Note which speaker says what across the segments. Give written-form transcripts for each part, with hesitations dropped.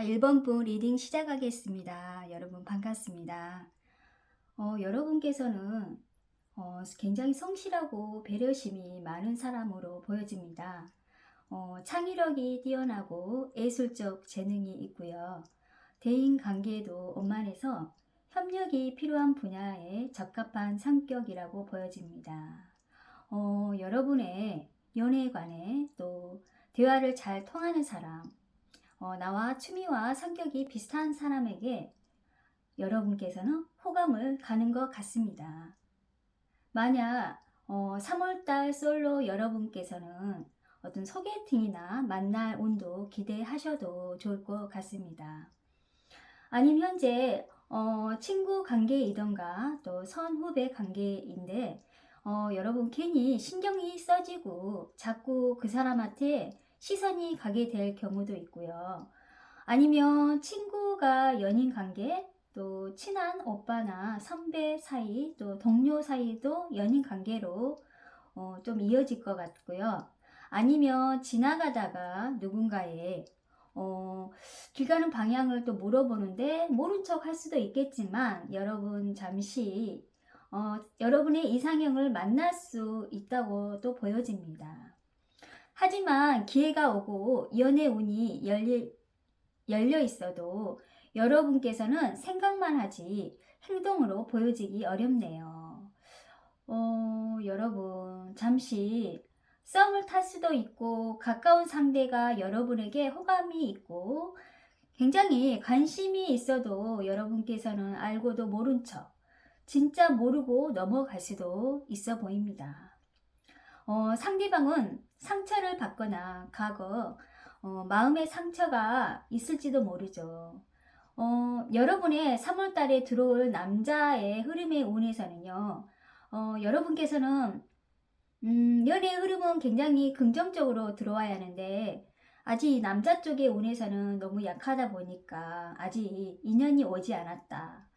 Speaker 1: 1번 분 리딩 시작하겠습니다. 여러분 반갑습니다. 여러분께서는 굉장히 성실하고 배려심이 많은 사람으로 보여집니다. 창의력이 뛰어나고 예술적 재능이 있고요. 대인 관계에도 원만해서 협력이 필요한 분야에 적합한 성격이라고 보여집니다. 여러분의 연애관에 또 대화를 잘 통하는 사람, 나와 취미와 성격이 비슷한 사람에게 여러분께서는 호감을 가는 것 같습니다. 만약 3월달 솔로 여러분께서는 어떤 소개팅이나 만날 운도 기대하셔도 좋을 것 같습니다. 아니면 현재 친구 관계이던가 또 선후배 관계인데 여러분 괜히 신경이 써지고 자꾸 그 사람한테 시선이 가게 될 경우도 있고요. 아니면 친구가 연인 관계, 또 친한 오빠나 선배 사이, 또 동료 사이도 연인 관계로 좀 이어질 것 같고요. 아니면 지나가다가 누군가의 길 가는 방향을 또 물어보는데 모른 척 할 수도 있겠지만 여러분 잠시 여러분의 이상형을 만날 수 있다고 또 보여집니다. 하지만 기회가 오고 연애 운이 열려 있어도 여러분께서는 생각만 하지 행동으로 보여지기 어렵네요. 여러분 잠시 썸을 탈 수도 있고 가까운 상대가 여러분에게 호감이 있고 굉장히 관심이 있어도 여러분께서는 알고도 모른 척 진짜 모르고 넘어갈 수도 있어 보입니다. 상대방은 상처를 받거나 과거 마음의 상처가 있을지도 모르죠. 여러분의 3월달에 들어올 남자의 흐름의 운에서는요. 여러분께서는 연애의 흐름은 굉장히 긍정적으로 들어와야 하는데 아직 남자 쪽의 운에서는 너무 약하다 보니까 아직 인연이 오지 않았다.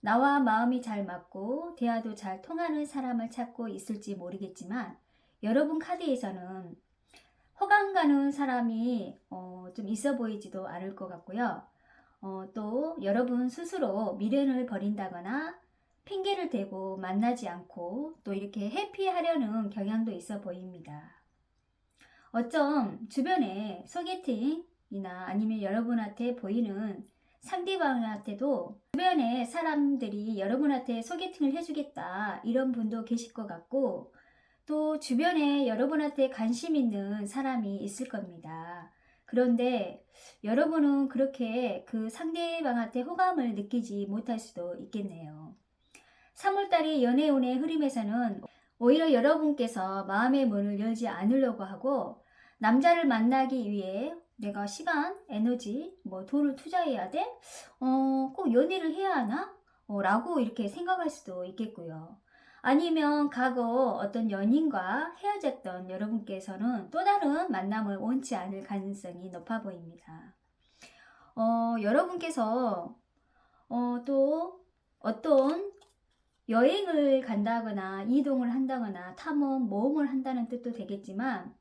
Speaker 1: 나와 마음이 잘 맞고 대화도 잘 통하는 사람을 찾고 있을지 모르겠지만 여러분 카드에서는 호감 가는 사람이 좀 있어 보이지도 않을 것 같고요. 또 여러분 스스로 미련을 버린다거나 핑계를 대고 만나지 않고 또 이렇게 회피하려는 경향도 있어 보입니다. 어쩜 주변에 소개팅이나 아니면 여러분한테 보이는 상대방한테도 주변에 사람들이 여러분한테 소개팅을 해주겠다 이런 분도 계실 것 같고 또 주변에 여러분한테 관심 있는 사람이 있을 겁니다. 그런데 여러분은 그렇게 그 상대방한테 호감을 느끼지 못할 수도 있겠네요. 3월달의 연애운의 흐름에서는 오히려 여러분께서 마음의 문을 열지 않으려고 하고 남자를 만나기 위해 내가 시간, 에너지, 돈을 투자해야 돼? 꼭 연애를 해야 하나? 라고 이렇게 생각할 수도 있겠고요. 아니면 과거 어떤 연인과 헤어졌던 여러분께서는 또 다른 만남을 원치 않을 가능성이 높아 보입니다. 여러분께서 또 어떤 여행을 간다거나 이동을 한다거나 탐험, 모험을 한다는 뜻도 되겠지만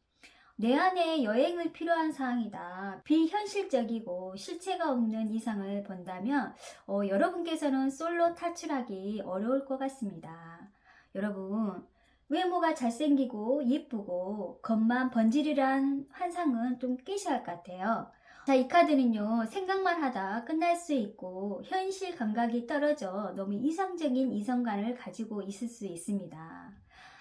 Speaker 1: 내 안에 여행을 필요한 사항이다. 비현실적이고 실체가 없는 이상을 본다면 여러분께서는 솔로 탈출하기 어려울 것 같습니다. 여러분 외모가 잘생기고 예쁘고 겉만 번지르란 환상은 좀 깨셔야 할 것 같아요. 자, 이 카드는요 생각만 하다 끝날 수 있고 현실 감각이 떨어져 너무 이상적인 이성관을 가지고 있을 수 있습니다.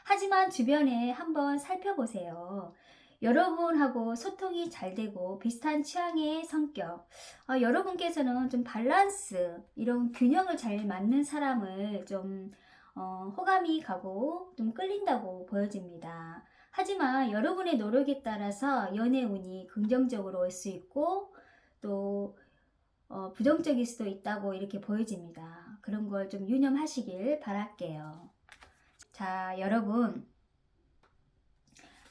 Speaker 1: 하지만 주변에 한번 살펴보세요. 여러분하고 소통이 잘 되고 비슷한 취향의 성격, 여러분께서는 좀 밸런스, 이런 균형을 잘 맞는 사람을 좀 호감이 가고 좀 끌린다고 보여집니다. 하지만 여러분의 노력에 따라서 연애 운이 긍정적으로 올 수 있고 또 부정적일 수도 있다고 이렇게 보여집니다. 그런 걸 좀 유념하시길 바랄게요. 자, 여러분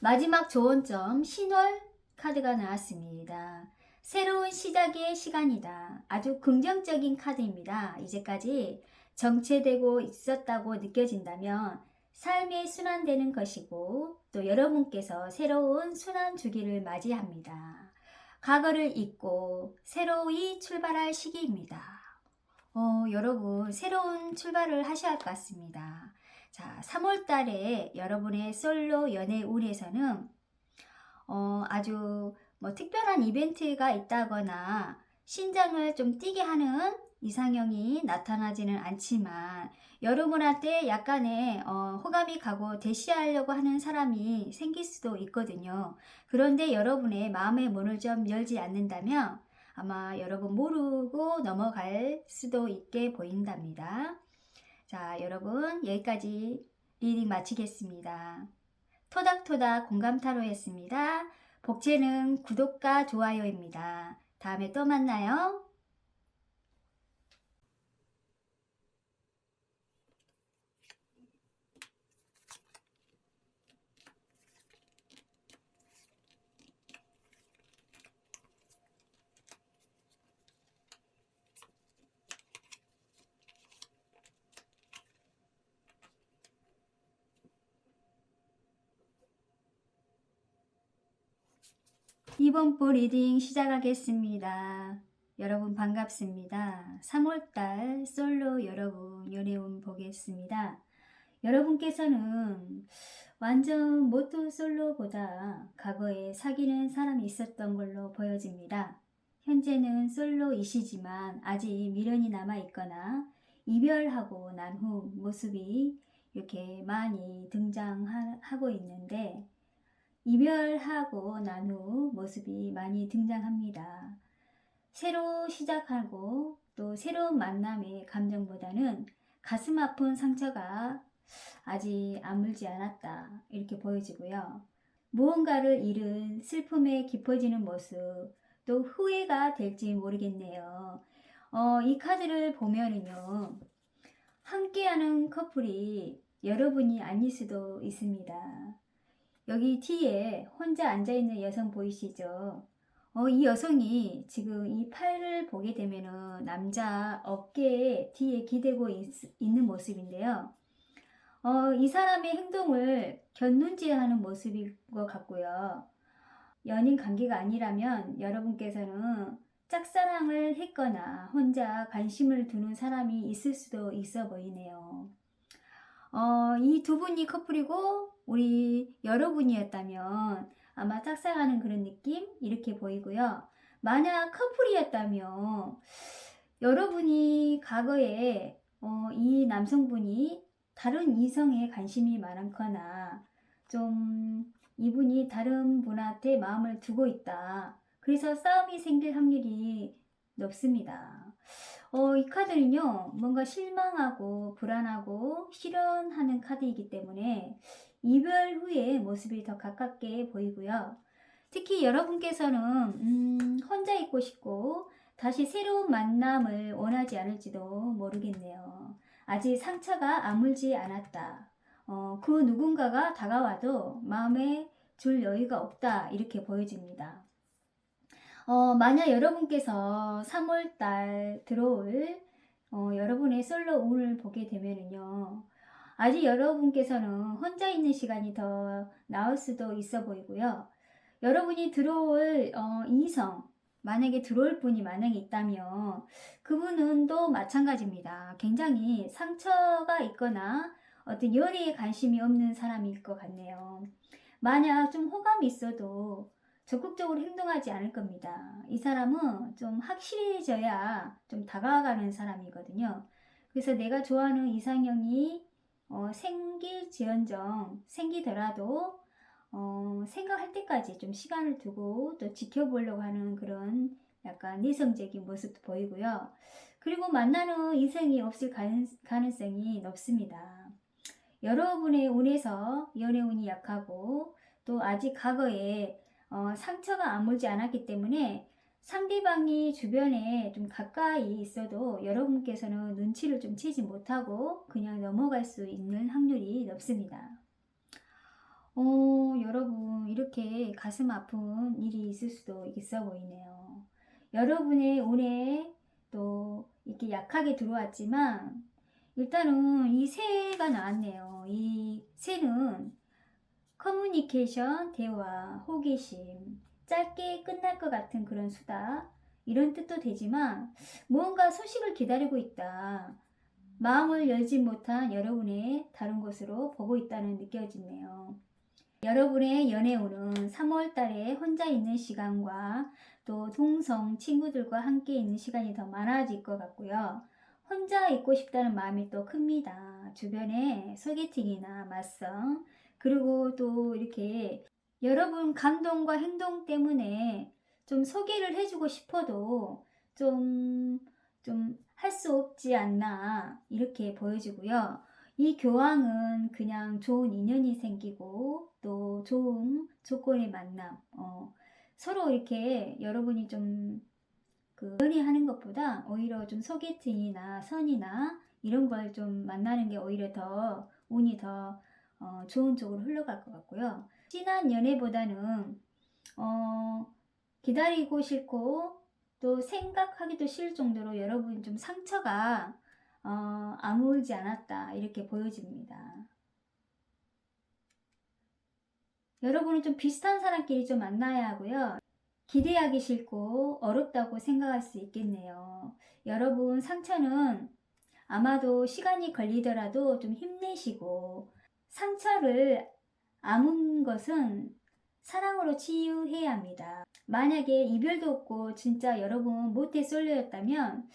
Speaker 1: 마지막 조언점 신월 카드가 나왔습니다. 새로운 시작의 시간이다. 아주 긍정적인 카드입니다. 이제까지 정체되고 있었다고 느껴진다면 삶의 순환되는 것이고 또 여러분께서 새로운 순환 주기를 맞이합니다. 과거를 잊고 새로이 출발할 시기입니다. 여러분 새로운 출발을 하셔야 할 것 같습니다. 자, 3월 달에 여러분의 솔로 연애 운에서는 아주 뭐 특별한 이벤트가 있다거나 심장을 좀 뛰게 하는 이상형이 나타나지는 않지만 여러분한테 약간의 호감이 가고 대시하려고 하는 사람이 생길 수도 있거든요. 그런데 여러분의 마음의 문을 좀 열지 않는다면 아마 여러분 모르고 넘어갈 수도 있게 보인답니다. 자, 여러분 여기까지 리딩 마치겠습니다. 토닥토닥 공감타로였습니다. 복채는 구독과 좋아요입니다. 다음에 또 만나요. 이번 부 리딩 시작하겠습니다. 여러분 반갑습니다. 3월달 솔로 여러분 연애운 보겠습니다. 여러분께서는 완전 모토 솔로보다 과거에 사귀는 사람이 있었던 걸로 보여집니다. 현재는 솔로이시지만 아직 미련이 남아있거나 이별하고 난 후 모습이 이렇게 많이 등장하고 있는데 이별하고 난 후 모습이 많이 등장합니다. 새로 시작하고 또 새로운 만남의 감정보다는 가슴 아픈 상처가 아직 아물지 않았다 이렇게 보여지고요. 무언가를 잃은 슬픔에 깊어지는 모습 또 후회가 될지 모르겠네요. 이 카드를 보면은요 함께하는 커플이 여러분이 아닐 수도 있습니다. 여기 뒤에 혼자 앉아있는 여성 보이시죠? 이 여성이 지금 이 팔을 보게 되면은 남자 어깨에 뒤에 기대고 있는 모습인데요. 이 사람의 행동을 견눈질하는 모습인 것 같고요. 연인 관계가 아니라면 여러분께서는 짝사랑을 했거나 혼자 관심을 두는 사람이 있을 수도 있어 보이네요. 이 두 분이 커플이고 우리 여러분이었다면 아마 짝사랑하는 그런 느낌 이렇게 보이고요. 만약 커플이었다면 여러분이 과거에 이 남성분이 다른 이성에 관심이 많거나 좀 이분이 다른 분한테 마음을 두고 있다. 그래서 싸움이 생길 확률이 높습니다. 이 카드는요 뭔가 실망하고 불안하고 실현하는 카드이기 때문에 이별 후의 모습이 더 가깝게 보이고요. 특히 여러분께서는 혼자 있고 싶고 다시 새로운 만남을 원하지 않을지도 모르겠네요. 아직 상처가 아물지 않았다. 그 누군가가 다가와도 마음에 줄 여유가 없다 이렇게 보여집니다. 만약 여러분께서 3월달 들어올 여러분의 솔로 운을 보게 되면은요. 아직 여러분께서는 혼자 있는 시간이 더 나을 수도 있어 보이고요. 여러분이 들어올 이성, 만약에 들어올 분이 만약에 있다면 그분은 또 마찬가지입니다. 굉장히 상처가 있거나 어떤 연애에 관심이 없는 사람일 것 같네요. 만약 좀 호감이 있어도 적극적으로 행동하지 않을 겁니다. 이 사람은 좀 확실해져야 좀 다가가는 사람이거든요. 그래서 내가 좋아하는 이상형이 생길지언정 생기더라도 생각할 때까지 좀 시간을 두고 또 지켜보려고 하는 그런 약간 내성적인 모습도 보이고요. 그리고 만나는 이성이 없을 가능성이 높습니다. 여러분의 운에서 연애운이 약하고 또 아직 과거에 상처가 아물지 않았기 때문에 상대방이 주변에 좀 가까이 있어도 여러분께서는 눈치를 좀 채지 못하고 그냥 넘어갈 수 있는 확률이 높습니다. 여러분 이렇게 가슴 아픈 일이 있을 수도 있어 보이네요. 여러분의 운에 또 이렇게 약하게 들어왔지만 일단은 이 새가 나왔네요. 이 새는 커뮤니케이션, 대화, 호기심, 짧게 끝날 것 같은 그런 수다, 이런 뜻도 되지만 무언가 소식을 기다리고 있다, 마음을 열지 못한 여러분의 다른 곳으로 보고 있다는 느껴지네요. 여러분의 연애운은 3월 달에 혼자 있는 시간과 또 동성 친구들과 함께 있는 시간이 더 많아질 것 같고요. 혼자 있고 싶다는 마음이 또 큽니다. 주변에 소개팅이나 맞성, 그리고 또 이렇게 여러분 감동과 행동 때문에 좀 소개를 해주고 싶어도 좀 할 수 없지 않나, 이렇게 보여지고요. 이 교황은 그냥 좋은 인연이 생기고 또 좋은 조건의 만남, 서로 이렇게 여러분이 좀 연애하는 것보다 오히려 좀 소개팅이나 선이나 이런 걸 좀 만나는 게 오히려 더 운이 더 좋은 쪽으로 흘러갈 것 같고요. 진한 연애보다는 기다리고 싫고 또 생각하기도 싫을 정도로 여러분 좀 상처가 아물지 않았다, 이렇게 보여집니다. 여러분은 좀 비슷한 사람끼리 좀 만나야 하고요. 기대하기 싫고 어렵다고 생각할 수 있겠네요. 여러분 상처는 아마도 시간이 걸리더라도 좀 힘내시고, 상처를 아문 것은 사랑으로 치유해야 합니다. 만약에 이별도 없고 진짜 여러분 모태솔로였다면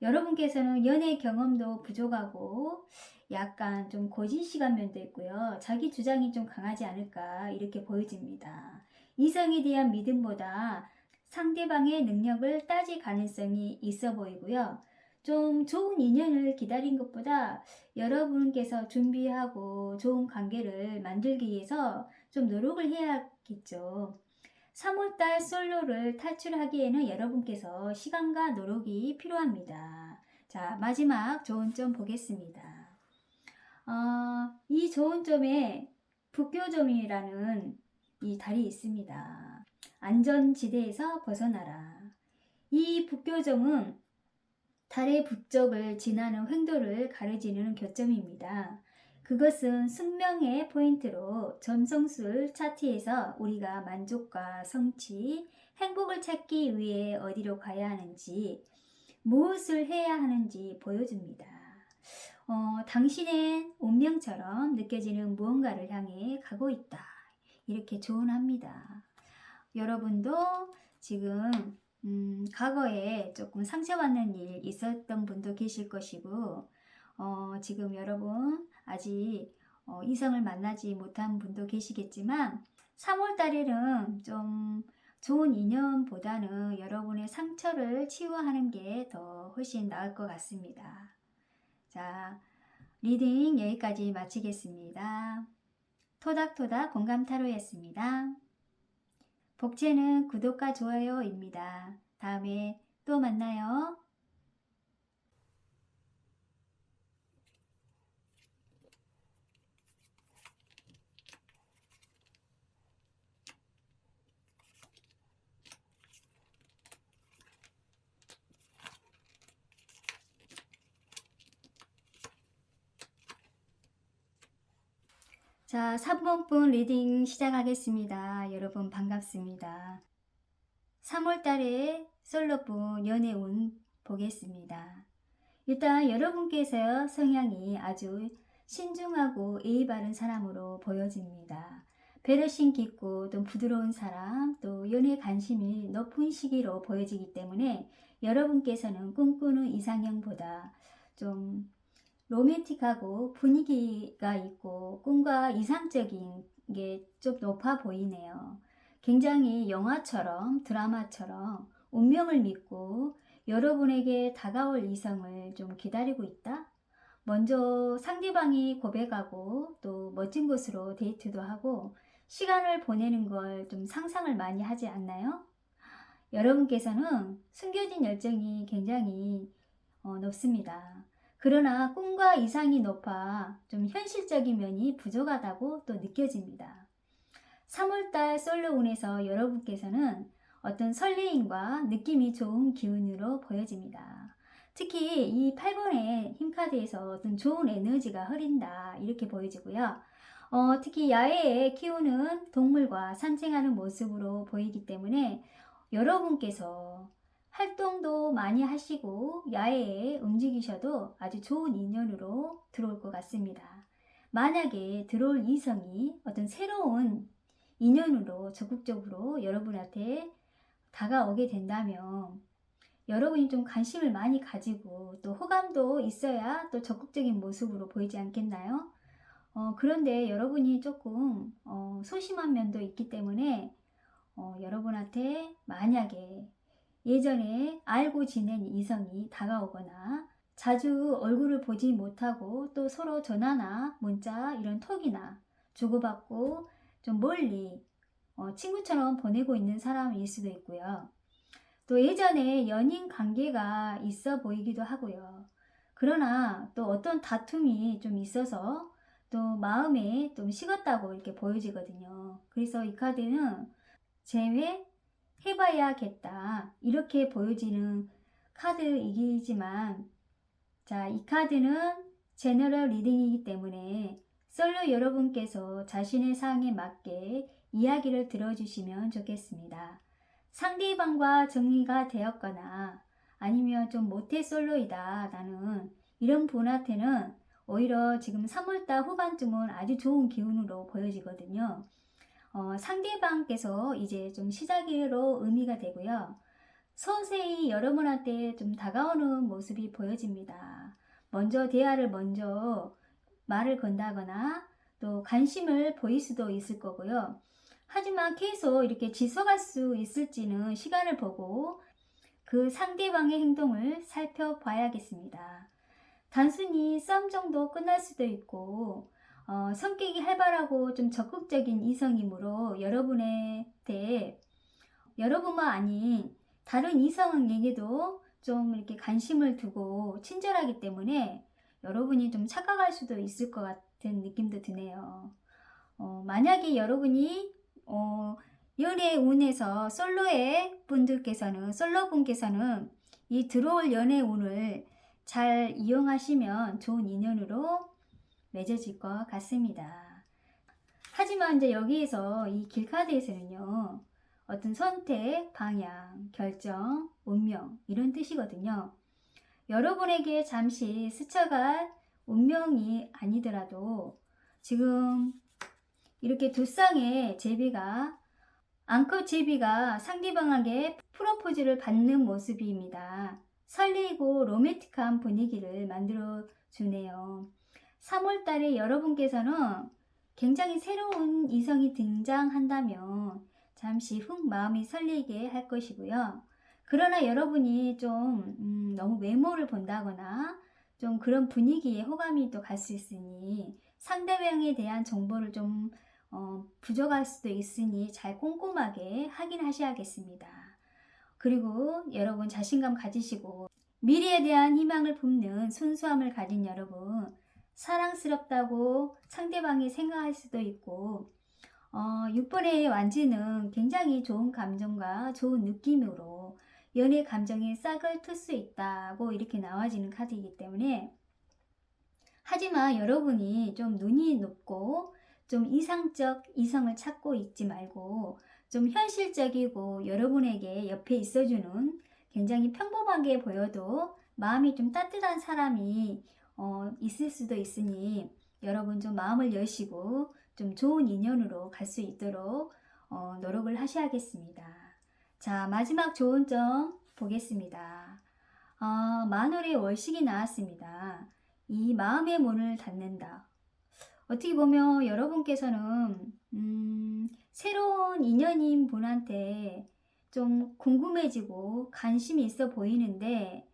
Speaker 1: 여러분께서는 연애 경험도 부족하고 약간 좀 고진시간 면도 있고요. 자기 주장이 좀 강하지 않을까, 이렇게 보여집니다. 이성에 대한 믿음보다 상대방의 능력을 따질 가능성이 있어 보이고요. 좀 좋은 인연을 기다린 것보다 여러분께서 준비하고 좋은 관계를 만들기 위해서 좀 노력을 해야겠죠. 3월달 솔로를 탈출하기에는 여러분께서 시간과 노력이 필요합니다. 자, 마지막 좋은 점 보겠습니다. 이 좋은 점에 북교점이라는 이 달이 있습니다. 안전지대에서 벗어나라. 이 북교점은 달의 북쪽을 지나는 횡도를 가르치는 교점입니다. 그것은 숙명의 포인트로 점성술 차트에서 우리가 만족과 성취, 행복을 찾기 위해 어디로 가야 하는지, 무엇을 해야 하는지 보여줍니다. 당신의 운명처럼 느껴지는 무언가를 향해 가고 있다, 이렇게 조언합니다. 여러분도 지금 과거에 조금 상처받는 일 있었던 분도 계실 것이고, 지금 여러분 아직 이성을 만나지 못한 분도 계시겠지만 3월 달에는 좀 좋은 인연보다는 여러분의 상처를 치유하는 게 더 훨씬 나을 것 같습니다. 자, 리딩 여기까지 마치겠습니다. 토닥토닥 공감타로였습니다. 복채는 구독과 좋아요입니다. 다음에 또 만나요. 자, 3번분 리딩 시작하겠습니다. 여러분 반갑습니다. 3월달에 솔로분 연애운 보겠습니다. 일단 여러분께서 성향이 아주 신중하고 예의 바른 사람으로 보여집니다. 배려심 깊고 또 부드러운 사람, 또 연애 관심이 높은 시기로 보여지기 때문에 여러분께서는 꿈꾸는 이상형보다 좀 로맨틱하고 분위기가 있고 꿈과 이상적인 게 좀 높아 보이네요. 굉장히 영화처럼 드라마처럼 운명을 믿고 여러분에게 다가올 이성을 좀 기다리고 있다? 먼저 상대방이 고백하고 또 멋진 곳으로 데이트도 하고 시간을 보내는 걸 좀 상상을 많이 하지 않나요? 여러분께서는 숨겨진 열정이 굉장히 높습니다. 그러나 꿈과 이상이 높아 좀 현실적인 면이 부족하다고 또 느껴집니다. 3월달 솔로운에서 여러분께서는 어떤 설레임과 느낌이 좋은 기운으로 보여집니다. 특히 이 8번의 힘카드에서 어떤 좋은 에너지가 흐린다, 이렇게 보여지고요. 특히 야외에 키우는 동물과 산책하는 모습으로 보이기 때문에 여러분께서 활동도 많이 하시고 야외에 움직이셔도 아주 좋은 인연으로 들어올 것 같습니다. 만약에 들어올 이성이 어떤 새로운 인연으로 적극적으로 여러분한테 다가오게 된다면 여러분이 좀 관심을 많이 가지고 또 호감도 있어야 또 적극적인 모습으로 보이지 않겠나요? 그런데 여러분이 조금 소심한 면도 있기 때문에 여러분한테 만약에 예전에 알고 지낸 이성이 다가오거나 자주 얼굴을 보지 못하고 또 서로 전화나 문자 이런 톡이나 주고받고 좀 멀리 친구처럼 보내고 있는 사람일 수도 있고요. 또 예전에 연인 관계가 있어 보이기도 하고요. 그러나 또 어떤 다툼이 좀 있어서 또 마음에 좀 식었다고 이렇게 보여지거든요. 그래서 이 카드는 제외해봐야겠다 이렇게 보여지는 카드이지만 자, 이 카드는 제너럴 리딩이기 때문에 솔로 여러분께서 자신의 상황에 맞게 이야기를 들어주시면 좋겠습니다. 상대방과 정리가 되었거나 아니면 좀 모태솔로이다 나는 이런 분한테는 오히려 지금 3월달 후반쯤은 아주 좋은 기운으로 보여지거든요. 상대방께서 이제 좀 시작으로 의미가 되고요. 서서히 여러분한테 좀 다가오는 모습이 보여집니다. 먼저 대화를 먼저 말을 건다거나 또 관심을 보일 수도 있을 거고요. 하지만 계속 이렇게 지속할 수 있을지는 시간을 보고 그 상대방의 행동을 살펴봐야겠습니다. 단순히 싸움 정도 끝날 수도 있고 성격이 활발하고 좀 적극적인 이성이므로 여러분한테 여러분만 아닌 다른 이성에게도 좀 이렇게 관심을 두고 친절하기 때문에 여러분이 좀 착각할 수도 있을 것 같은 느낌도 드네요. 만약에 여러분이 연애 운에서 솔로의 분들께서는 솔로 분께서는 이 들어올 연애 운을 잘 이용하시면 좋은 인연으로 맺어질 것 같습니다. 하지만 이제 여기에서 이 길카드에서는요. 어떤 선택, 방향, 결정, 운명 이런 뜻이거든요. 여러분에게 잠시 스쳐갈 운명이 아니더라도 지금 이렇게 두 쌍의 제비가 앙컷 제비가 상대방에게 프로포즈를 받는 모습입니다. 설레이고 로맨틱한 분위기를 만들어 주네요. 3월달에 여러분께서는 굉장히 새로운 이성이 등장한다면 잠시 훅 마음이 설레게 할 것이고요. 그러나 여러분이 좀 너무 외모를 본다거나 좀 그런 분위기에 호감이 또 갈 수 있으니 상대방에 대한 정보를 좀 부족할 수도 있으니 잘 꼼꼼하게 확인하셔야겠습니다. 그리고 여러분 자신감 가지시고 미래에 대한 희망을 품는 순수함을 가진 여러분 사랑스럽다고 상대방이 생각할 수도 있고 6번의 완지는 굉장히 좋은 감정과 좋은 느낌으로 연애 감정에 싹을 틀 수 있다고 이렇게 나와지는 카드이기 때문에 하지만 여러분이 좀 눈이 높고 좀 이상적 이성을 찾고 있지 말고 좀 현실적이고 여러분에게 옆에 있어주는 굉장히 평범하게 보여도 마음이 좀 따뜻한 사람이 있을 수도 있으니 여러분 좀 마음을 여시고 좀 좋은 인연으로 갈 수 있도록 노력을 하셔야겠습니다. 자, 마지막 좋은 점 보겠습니다. 만월의 월식이 나왔습니다. 이 마음의 문을 닫는다. 어떻게 보면 여러분께서는 새로운 인연인 분한테 좀 궁금해지고 관심이 있어 보이는데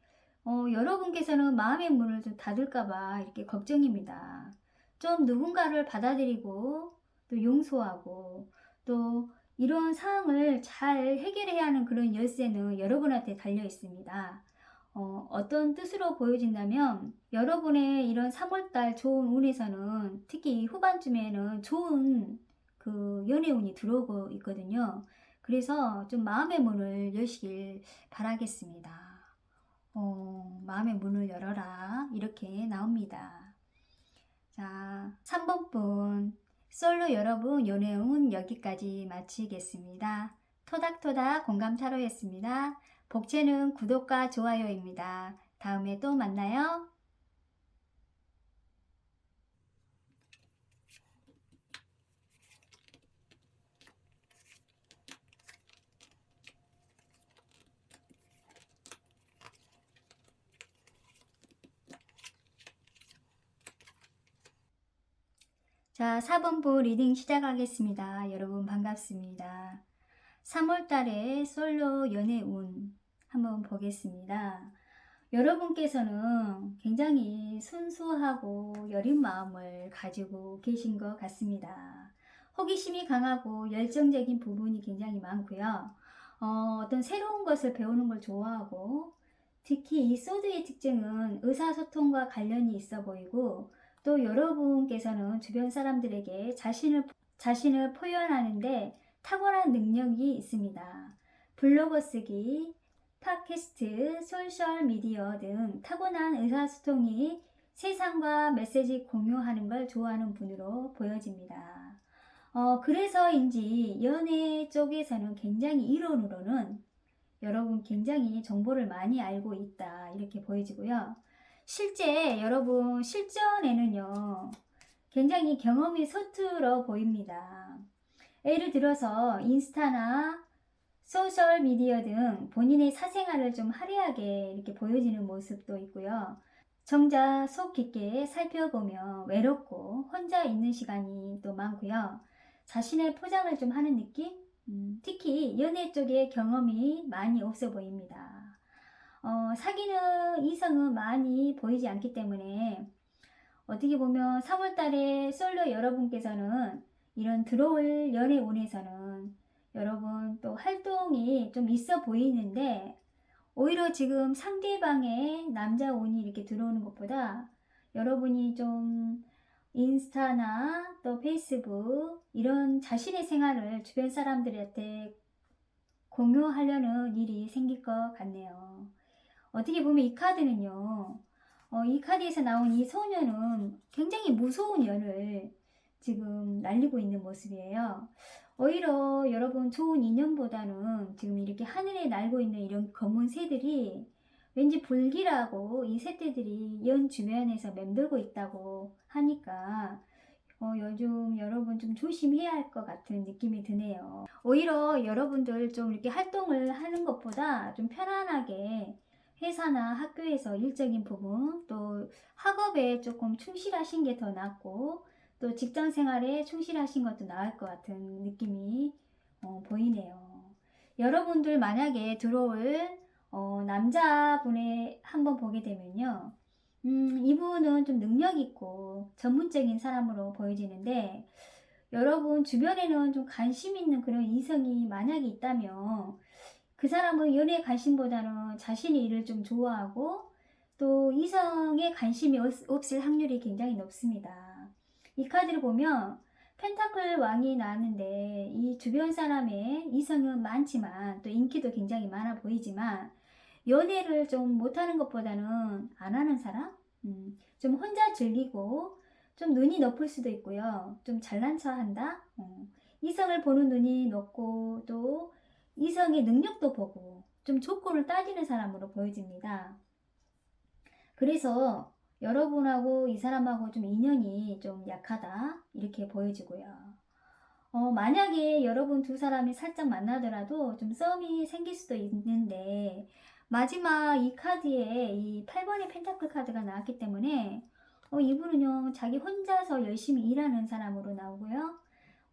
Speaker 1: 여러분께서는 마음의 문을 좀 닫을까봐 이렇게 걱정입니다. 좀 누군가를 받아들이고 또 용서하고 또 이런 상황을 잘 해결해야 하는 그런 열쇠는 여러분한테 달려 있습니다. 어떤 뜻으로 보여진다면 여러분의 이런 3월달 좋은 운에서는 특히 후반쯤에는 좋은 그 연애운이 들어오고 있거든요. 그래서 좀 마음의 문을 여시길 바라겠습니다. 마음의 문을 열어라 이렇게 나옵니다. 자, 3번 분 솔로 여러분, 요 내용은 여기까지 마치겠습니다. 토닥토닥 공감 타로였습니다. 복채는 구독과 좋아요입니다. 다음에 또 만나요. 자, 4번부 리딩 시작하겠습니다. 여러분 반갑습니다. 3월달에 솔로 연애 운 한번 보겠습니다. 여러분께서는 굉장히 순수하고 여린 마음을 가지고 계신 것 같습니다. 호기심이 강하고 열정적인 부분이 굉장히 많고요. 어떤 새로운 것을 배우는 걸 좋아하고, 특히 이 소드의 특징은 의사소통과 관련이 있어 보이고, 또 여러분께서는 주변 사람들에게 자신을 표현하는데 탁월한 능력이 있습니다. 블로그 쓰기, 팟캐스트, 소셜미디어 등 타고난 의사소통이 세상과 메시지 공유하는 걸 좋아하는 분으로 보여집니다. 그래서인지 연애 쪽에서는 굉장히 이론으로는 여러분 굉장히 정보를 많이 알고 있다 이렇게 보여지고요. 실제 여러분 실전에는요 굉장히 경험이 서툴어 보입니다. 예를 들어서 인스타나 소셜미디어 등 본인의 사생활을 좀 화려하게 이렇게 보여지는 모습도 있고요. 정작 속 깊게 살펴보면 외롭고 혼자 있는 시간이 또 많고요. 자신의 포장을 좀 하는 느낌? 특히 연애 쪽에 경험이 많이 없어 보입니다. 사귀는 이성은 많이 보이지 않기 때문에 어떻게 보면 3월달에 솔로 여러분께서는 이런 들어올 연애운에서는 여러분 또 활동이 좀 있어 보이는데, 오히려 지금 상대방의 남자 운이 이렇게 들어오는 것보다 여러분이 좀 인스타나 또 페이스북 이런 자신의 생활을 주변 사람들한테 공유하려는 일이 생길 것 같네요. 어떻게 보면 이 카드는요, 이 카드에서 나온 이 소녀는 굉장히 무서운 연을 지금 날리고 있는 모습이에요. 오히려 여러분 좋은 인연보다는 지금 이렇게 하늘에 날고 있는 이런 검은 새들이 왠지 불길하고 이 새떼들이 연 주변에서 맴돌고 있다고 하니까 요즘 여러분 좀 조심해야 할 것 같은 느낌이 드네요. 오히려 여러분들 좀 이렇게 활동을 하는 것보다 좀 편안하게 회사나 학교에서 일적인 부분, 또 학업에 조금 충실하신 게 더 낫고, 또 직장 생활에 충실하신 것도 나을 것 같은 느낌이 보이네요. 여러분들 만약에 들어올 남자분의 한번 보게 되면요. 이분은 좀 능력 있고 전문적인 사람으로 보여지는데, 여러분 주변에는 좀 관심 있는 그런 이성이 만약에 있다면 그 사람은 연애에 관심보다는 자신의 일을 좀 좋아하고 또 이성에 관심이 없을 확률이 굉장히 높습니다. 이 카드를 보면 펜타클 왕이 나왔는데, 이 주변 사람의 이성은 많지만 또 인기도 굉장히 많아 보이지만 연애를 좀 못하는 것보다는 안 하는 사람? 좀 혼자 즐기고 좀 눈이 높을 수도 있고요. 좀 잘난 척 한다? 이성을 보는 눈이 높고 또 이성의 능력도 보고 좀 조건을 따지는 사람으로 보여집니다. 그래서 여러분하고 이 사람하고 좀 인연이 좀 약하다 이렇게 보여지고요. 만약에 여러분 두 사람이 살짝 만나더라도 좀 싸움이 생길 수도 있는데, 마지막 이 카드에 이 8번의 펜타클 카드가 나왔기 때문에 이분은요 자기 혼자서 열심히 일하는 사람으로 나오고요.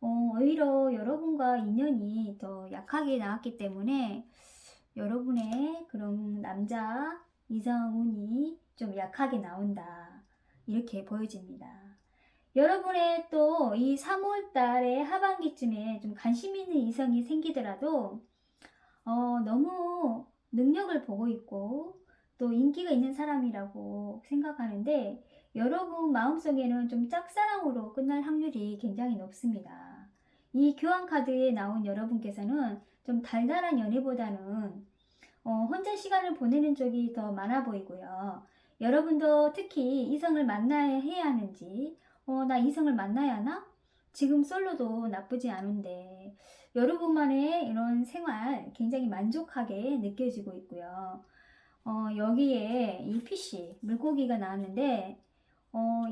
Speaker 1: 오히려 여러분과 인연이 더 약하게 나왔기 때문에 여러분의 그런 남자 이성운이 좀 약하게 나온다 이렇게 보여집니다. 여러분의 또 이 3월 달의 하반기쯤에 좀 관심 있는 이성이 생기더라도 너무 능력을 보고 있고 또 인기가 있는 사람이라고 생각하는데, 여러분 마음속에는 좀 짝사랑으로 끝날 확률이 굉장히 높습니다. 이 교환 카드에 나온 여러분께서는 좀 달달한 연애보다는 혼자 시간을 보내는 쪽이 더 많아 보이고요. 여러분도 특히 이성을 만나야 해야 하는지, 나 이성을 만나야 하나? 지금 솔로도 나쁘지 않은데 여러분만의 이런 생활 굉장히 만족하게 느껴지고 있고요. 여기에 이 PC 물고기가 나왔는데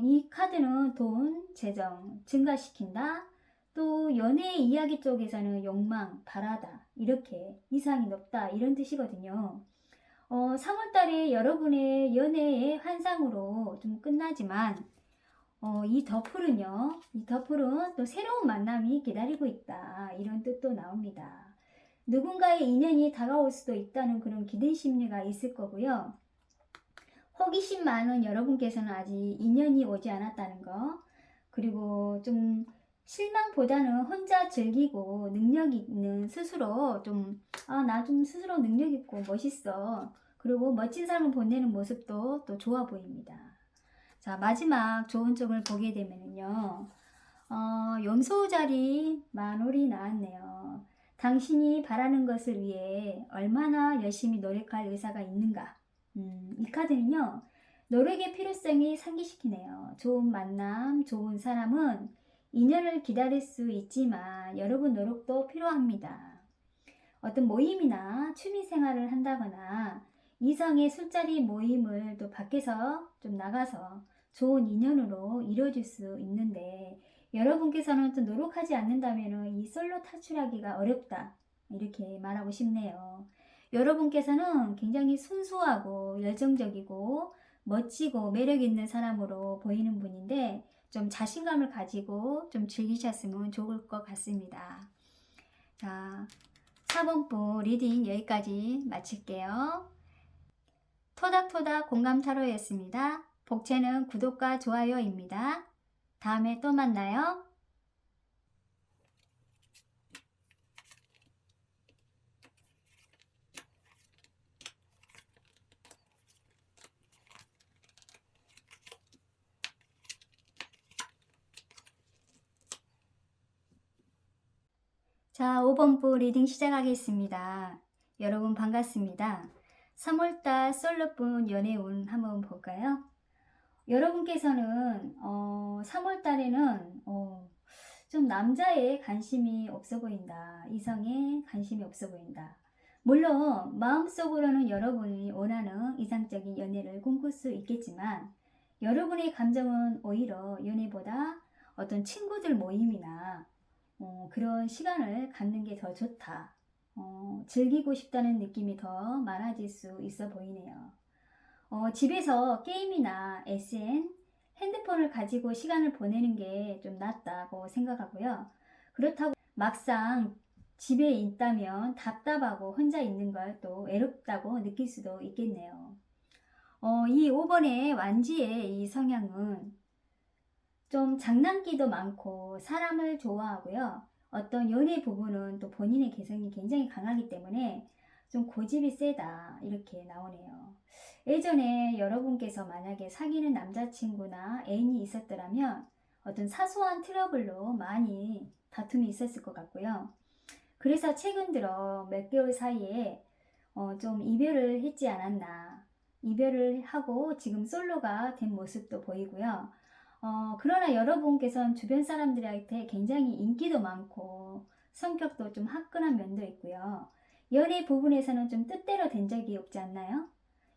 Speaker 1: 이 카드는 돈, 재정 증가시킨다. 또 연애 이야기 쪽에서는 욕망, 바라다. 이렇게 이상이 높다. 이런 뜻이거든요. 3월달에 여러분의 연애의 환상으로 좀 끝나지만 이 더풀은 또 새로운 만남이 기다리고 있다. 이런 뜻도 나옵니다. 누군가의 인연이 다가올 수도 있다는 그런 기대 심리가 있을 거고요. 호기심 많은 여러분께서는 아직 인연이 오지 않았다는 거, 그리고 좀 실망보다는 혼자 즐기고 능력 있는 스스로 나 좀 스스로 능력 있고 멋있어. 그리고 멋진 삶을 보내는 모습도 또 좋아 보입니다. 자, 마지막 좋은 쪽을 보게 되면요. 염소 자리 만월이 나왔네요. 당신이 바라는 것을 위해 얼마나 열심히 노력할 의사가 있는가. 이 카드는요. 노력의 필요성이 상기시키네요. 좋은 만남, 좋은 사람은 인연을 기다릴 수 있지만 여러분 노력도 필요합니다. 어떤 모임이나 취미 생활을 한다거나 이성의 술자리 모임을 또 밖에서 좀 나가서 좋은 인연으로 이루어질 수 있는데 여러분께서는 또 노력하지 않는다면 이 솔로 탈출하기가 어렵다. 이렇게 말하고 싶네요. 여러분께서는 굉장히 순수하고 열정적이고 멋지고 매력 있는 사람으로 보이는 분인데 좀 자신감을 가지고 좀 즐기셨으면 좋을 것 같습니다. 자, 4번부 리딩 여기까지 마칠게요. 토닥토닥 공감타로였습니다. 복채는 구독과 좋아요입니다. 다음에 또 만나요. 자, 5번부 리딩 시작하겠습니다. 여러분 반갑습니다. 3월달 솔로분 연애운 한번 볼까요? 여러분께서는 3월달에는 좀 남자에 관심이 없어 보인다. 이성에 관심이 없어 보인다. 물론 마음속으로는 여러분이 원하는 이상적인 연애를 꿈꿀 수 있겠지만 여러분의 감정은 오히려 연애보다 어떤 친구들 모임이나 그런 시간을 갖는 게 더 좋다. 즐기고 싶다는 느낌이 더 많아질 수 있어 보이네요. 집에서 게임이나 SN, 핸드폰을 가지고 시간을 보내는 게 좀 낫다고 생각하고요. 그렇다고 막상 집에 있다면 답답하고 혼자 있는 걸 또 외롭다고 느낄 수도 있겠네요. 이 5번의 완지의 이 성향은 좀 장난기도 많고 사람을 좋아하고요. 어떤 연애 부분은 또 본인의 개성이 굉장히 강하기 때문에 좀 고집이 세다 이렇게 나오네요. 예전에 여러분께서 만약에 사귀는 남자친구나 애인이 있었더라면 어떤 사소한 트러블로 많이 다툼이 있었을 것 같고요. 그래서 최근 들어 몇 개월 사이에 좀 이별을 했지 않았나. 이별을 하고 지금 솔로가 된 모습도 보이고요. 그러나 여러분께서는 주변 사람들한테 굉장히 인기도 많고 성격도 좀 화끈한 면도 있고요. 연애 부분에서는 좀 뜻대로 된 적이 없지 않나요?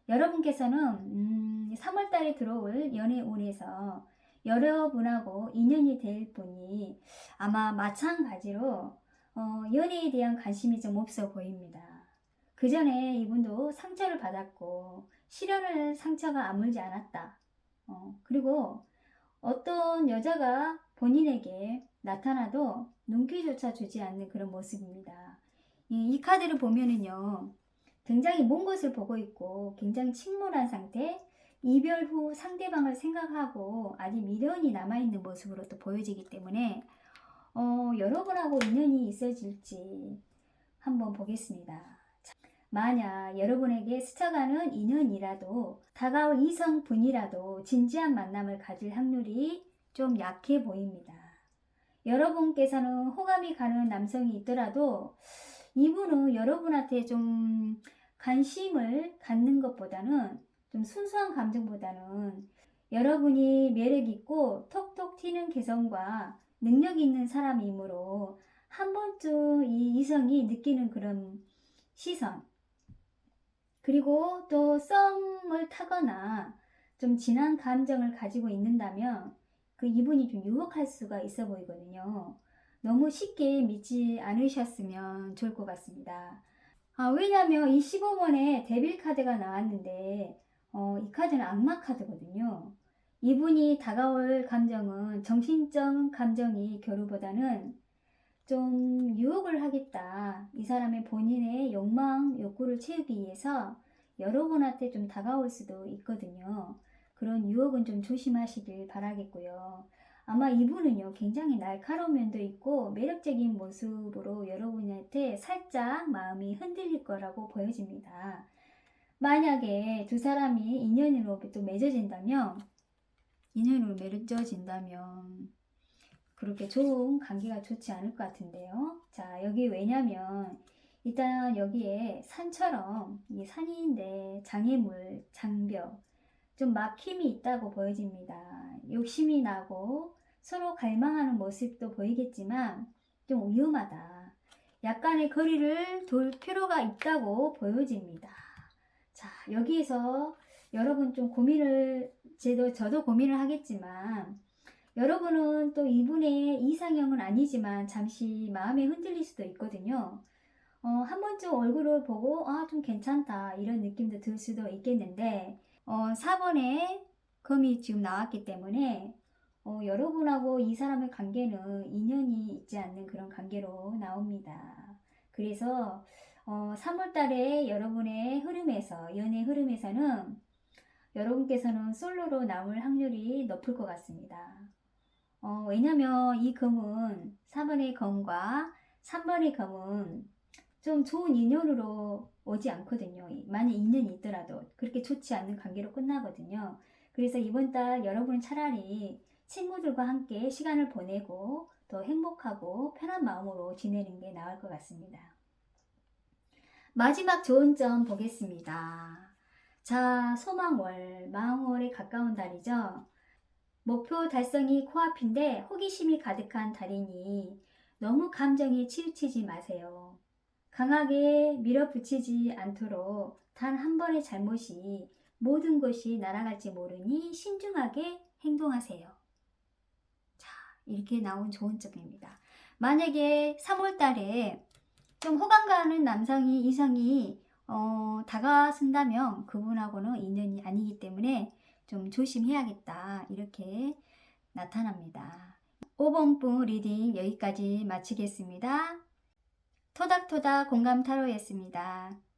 Speaker 1: 여러분께서는 3월달에 들어올 연애운에서 여러분하고 인연이 될 분이 아마 마찬가지로 연애에 대한 관심이 좀 없어 보입니다. 그 전에 이분도 상처를 받았고 실연을 상처가 아물지 않았다. 그리고 어떤 여자가 본인에게 나타나도 눈길조차 주지 않는 그런 모습입니다. 이 카드를 보면은요. 굉장히 먼 것을 보고 있고 굉장히 침몰한 상태, 이별 후 상대방을 생각하고 아직 미련이 남아있는 모습으로 또 보여지기 때문에 여러분하고 인연이 있어질지 한번 보겠습니다. 만약 여러분에게 스쳐가는 인연이라도 다가올 이성분이라도 진지한 만남을 가질 확률이 좀 약해 보입니다. 여러분께서는 호감이 가는 남성이 있더라도 이분은 여러분한테 좀 관심을 갖는 것보다는 좀 순수한 감정보다는 여러분이 매력있고 톡톡 튀는 개성과 능력이 있는 사람이므로 한 번쯤 이 이성이 느끼는 그런 시선, 그리고 또 썸을 타거나 좀 진한 감정을 가지고 있는다면 그 이분이 좀 유혹할 수가 있어 보이거든요. 너무 쉽게 믿지 않으셨으면 좋을 것 같습니다. 왜냐면 이 15번에 데빌 카드가 나왔는데 이 카드는 악마 카드거든요. 이분이 다가올 감정은 정신적 감정이 겨루보다는 좀 유혹을 하겠다. 이 사람의 본인의 욕망, 욕구를 채우기 위해서 여러분한테 좀 다가올 수도 있거든요. 그런 유혹은 좀 조심하시길 바라겠고요. 아마 이분은요, 굉장히 날카로운 면도 있고 매력적인 모습으로 여러분한테 살짝 마음이 흔들릴 거라고 보여집니다. 만약에 두 사람이 인연으로 또 맺어진다면 그렇게 좋은 관계가 좋지 않을 것 같은데요. 자, 여기 왜냐면 일단 여기에 산처럼 이 산인데 장애물, 장벽, 좀 막힘이 있다고 보여집니다. 욕심이 나고 서로 갈망하는 모습도 보이겠지만 좀 위험하다. 약간의 거리를 둘 필요가 있다고 보여집니다. 자, 여기에서 여러분 좀 저도 고민을 하겠지만 여러분은 또 이분의 이상형은 아니지만 잠시 마음에 흔들릴 수도 있거든요. 한 번쯤 얼굴을 보고 좀 괜찮다 이런 느낌도 들 수도 있겠는데 4번에 금이 지금 나왔기 때문에 여러분하고 이 사람의 관계는 인연이 있지 않는 그런 관계로 나옵니다. 그래서 3월달에 여러분의 흐름에서 연애 흐름에서는 여러분께서는 솔로로 남을 확률이 높을 것 같습니다. 왜냐면 이 금은 4번의 검과 3번의 검은 좀 좋은 인연으로 오지 않거든요. 만약 인연이 있더라도 그렇게 좋지 않은 관계로 끝나거든요. 그래서 이번 달 여러분은 차라리 친구들과 함께 시간을 보내고 더 행복하고 편한 마음으로 지내는 게 나을 것 같습니다. 마지막 좋은 점 보겠습니다. 자, 소망월, 마흥월에 가까운 달이죠. 목표 달성이 코앞인데 호기심이 가득한 달이니 너무 감정에 치우치지 마세요. 강하게 밀어붙이지 않도록 단 한 번의 잘못이 모든 것이 날아갈지 모르니 신중하게 행동하세요. 자, 이렇게 나온 좋은 점입니다. 만약에 3월 달에 좀 호감 가는 이성이 다가선다면 그분하고는 인연이 아니기 때문에 좀 조심해야겠다 이렇게 나타납니다. 5번분 리딩 여기까지 마치겠습니다. 토닥토닥 공감 타로였습니다.